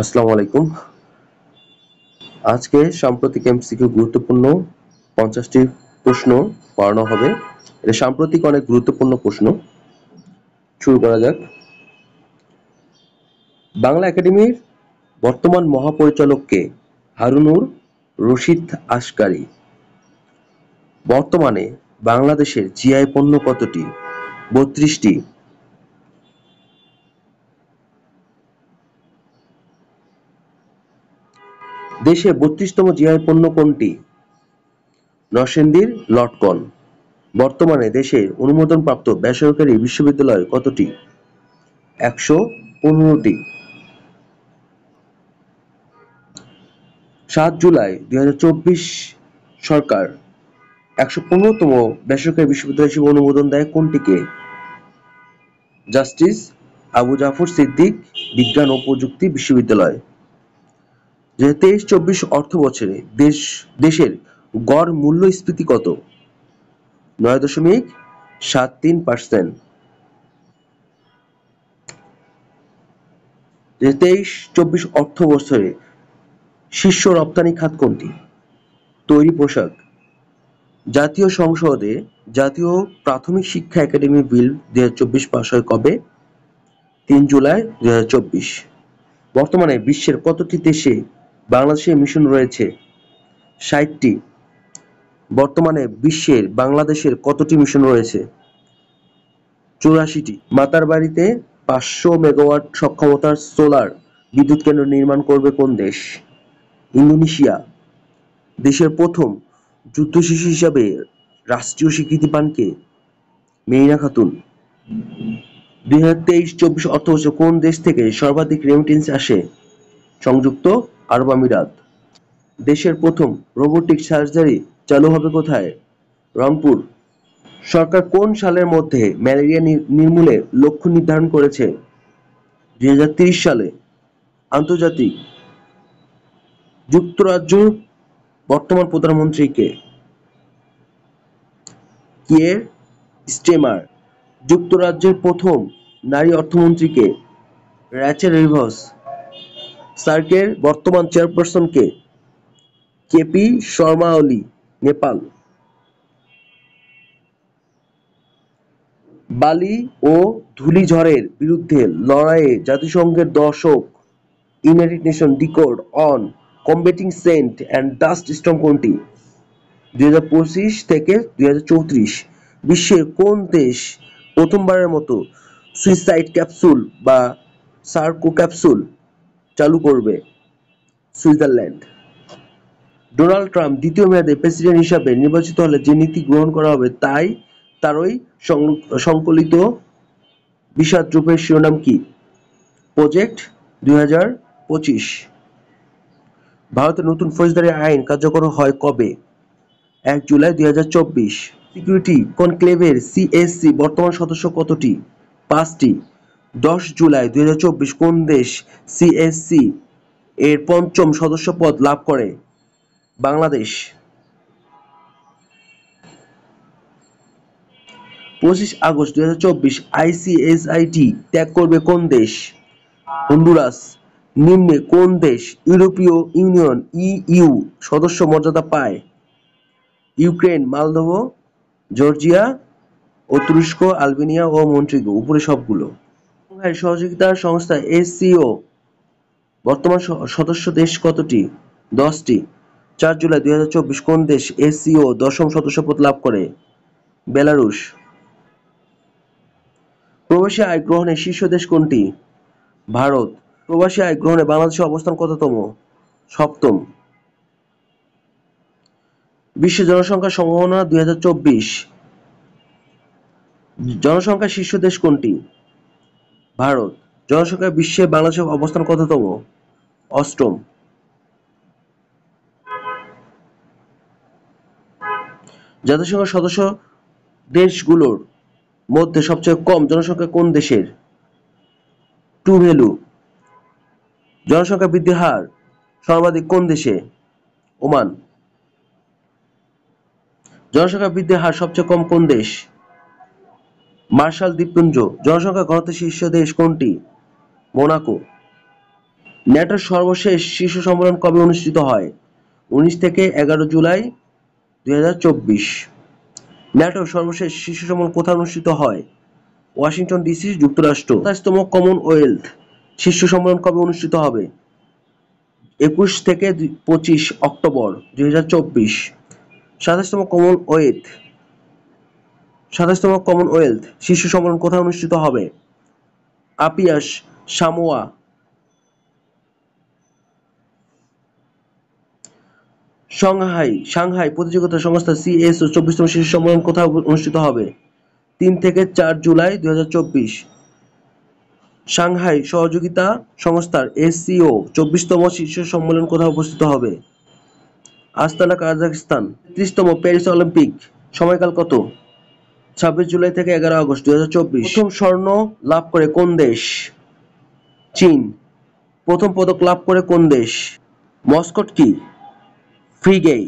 আসসালামু আলাইকুম। আজকে সাম্প্রতিক এমসিকিউ গুরুত্বপূর্ণ 50টি প্রশ্ন পড়ানো হবে। এটা সাম্প্রতিক অনেক গুরুত্বপূর্ণ প্রশ্ন। শুরু করা যাক। বাংলা একাডেমির বর্তমান মহাপরিচালক কে? হারুনুর রশিদ আসকারী। বর্তমানে বাংলাদেশের জিআই পণ্য কতটি? 32টি। দেশে 32তম জিআই পণ্য কোনটি? নরসিংদীর লটকন। বর্তমানে দেশে অনুমোদনপ্রাপ্ত বেসরকারি বিশ্ববিদ্যালয় কতটি? 115টি। ৭ জুলাই ২০২৪ সরকার ১15তম বেসরকারি বিশ্ববিদ্যালয় হিসেবে অনুমোদন দেয় কোনটিকে? জাস্টিস আবু জাফর সিদ্দিক বিজ্ঞান ও প্রযুক্তি বিশ্ববিদ্যালয়। ২৩-২৪ অর্থবছরে দেশের গড় মূল্যস্ফীতি কত? ৯.৭৩%। ২৩-২৪ অর্থবছরে শীর্ষ রপ্তানি খাত কোনটি? তৈরি পোশাক। জাতীয় সংসদে জাতীয় প্রাথমিক শিক্ষা একাডেমি বিল ২০২৪ পাস হয় কবে? ৩ জুলাই ২০২৪। বর্তমানে বিশ্বের কতটি দেশে বাংলাদেশের মিশন রয়েছে? ৬০টি। বর্তমানে বিশ্বের বাংলাদেশের কতটি মিশন রয়েছে? ৮৪টি। মাতারবাড়িতে ৫০০ মেগাওয়াট সক্ষমতার সোলার বিদ্যুৎ কেন্দ্র নির্মাণ করবে কোন দেশ? ইন্দোনেশিয়া। দেশের প্রথম যুদ্ধশিশু হিসাবে রাষ্ট্রীয় স্বীকৃতি পান কে? মেরিনা খাতুন। ২০২৩-২৪ অর্থবছরে কোন দেশ থেকে সর্বাধিক রেমিটেন্স আসে? সংযুক্ত আরব আমিরাত। দেশের প্রথম রোবোটিক সার্জারি চালু হবে কোথায়? রংপুর। সরকার কোন সালের মধ্যে ম্যালেরিয়া নির্মূলে লক্ষ্য নির্ধারণ করেছে? ২০৩০ সালে। আন্তর্জাতিক। যুক্তরাজ্যের বর্তমান প্রধানমন্ত্রী কে? কিয়ের স্টেমার। যুক্তরাজ্যের প্রথম নারী অর্থমন্ত্রী কে? Rachel Reeves. সার্কের বর্তমান চেয়ারপারসন কে? কেপি শর্মা ওলি, নেপাল। বালি ও ধূলিঝড়ের বিরুদ্ধে লড়াইয়ে জাতিসংঘের দশক United Nation decade on combating sand and dust storm কোনটি? ২০২৫ থেকে ২০৩৪। বিশ্বের কোন দেশ প্রথমবারের মতো সুইসাইড ক্যাপসুল বা সার্কো ক্যাপসুল চালু করবে? সুইজারল্যান্ড। ডোনাল্ড ট্রাম্প দ্বিতীয় মেয়াদে প্রেসিডেন্ট হিসাবে নির্বাচিত হলে যে নীতি গ্রহণ করা হবে তারই সংকলিত বিষাদ রূপের শিরোনাম কি? প্রজেক্ট ২০২৫। ভারতের নতুন ফৌজদারি আইন কার্যকর হয় কবে? ১ জুলাই ২০২৪। সিকিউরিটি কনক্লেভের সিএসসি বর্তমান সদস্য কতটি? ৫টি। ১০ জুলাই ২০২৪ কোন দেশ সিএসসি এর পঞ্চম সদস্যপদ লাভ করে? বাংলাদেশ। ২৫ আগস্ট ২০২৪ আইসিএসআইটি ত্যাগ করবে কোন দেশ? হন্ডুরাস। নিম্নে কোন দেশ ইউরোপীয় ইউনিয়ন ইইউ সদস্য মর্যাদা পায়? ইউক্রেন, মলদোভা, জর্জিয়া ও তুরস্ক, আলবেনিয়া ও মন্টিনিগ্রো। উপরে সবগুলো। সংঘাই সহযোগিতা সংস্থা এসসিও বর্তমান সদস্য দেশ কতটি? 10টি। ৪ জুলাই ২০২৪ কোন দেশ এসসিও দশম সদস্যপদ লাভ করে? বেলারুশ। প্রবাসী আয় গ্রহণে শীর্ষ দেশ কোনটি? ভারত। প্রবাসী আয় গ্রহণে বাংলাদেশের অবস্থান কততম? ৭ম। বিশ্ব জনসংখ্যা সম্ভাবনা ২০২৪। জনসংখ্যার শীর্ষ দেশ কোনটি? ভারত। জনসংখ্যা বিশ্বে বাংলাদেশের অবস্থান কততম? ৮ম। জাতিসংঘের সদস্য দেশগুলোর মধ্যে সবচেয়ে কম জনসংখ্যা কোন দেশের? টুভেলু। জনসংখ্যা বৃদ্ধির হার সর্বাধিক কোন দেশে? ওমান। জনসংখ্যা বৃদ্ধির হার সবচেয়ে কম কোন দেশ? মার্শাল দ্বীপপুঞ্জ। জনসংখ্যা ঘনত্বে শীর্ষ দেশ কোনটি? মোনাকো। ন্যাটোর সর্বশেষ শীর্ষ সম্মেলন কবে অনুষ্ঠিত হয়? 19 থেকে 11 জুলাই 2024। ন্যাটোর সর্বশেষ শীর্ষ সম্মেলন কোথায় অনুষ্ঠিত হয়? ওয়াশিংটন ডিসি, যুক্তরাষ্ট্র। 27তম কমনওয়েলথ শীর্ষ সম্মেলন কবে অনুষ্ঠিত হবে? 21 থেকে 25 অক্টোবর 2024। 27তম কমনওয়েলথ শীর্ষ সম্মেলন কোথায় অনুষ্ঠিত হবে? আপিয়াস, সামোয়া। সাংহাই প্রতিযোগিতা সংস্থা CSO 24তম শীর্ষ সম্মেলন কোথায় অনুষ্ঠিত হবে? 3 থেকে 4 জুলাই 2024। সাংহাই সহযোগিতা সংস্থার SCO 24তম শীর্ষ সম্মেলন কোথায় অনুষ্ঠিত হবে? আস্তানা, কাজাখস্তান। 33তম প্যারিস অলিম্পিক সময়কাল কত? 26 জুলাই থেকে 11 আগস্ট 2024। প্রথম স্বর্ণ লাভ করে কোন দেশ? চীন। প্রথম পদক লাভ করে কোন দেশ? মস্কট কি? ফ্রিগেই।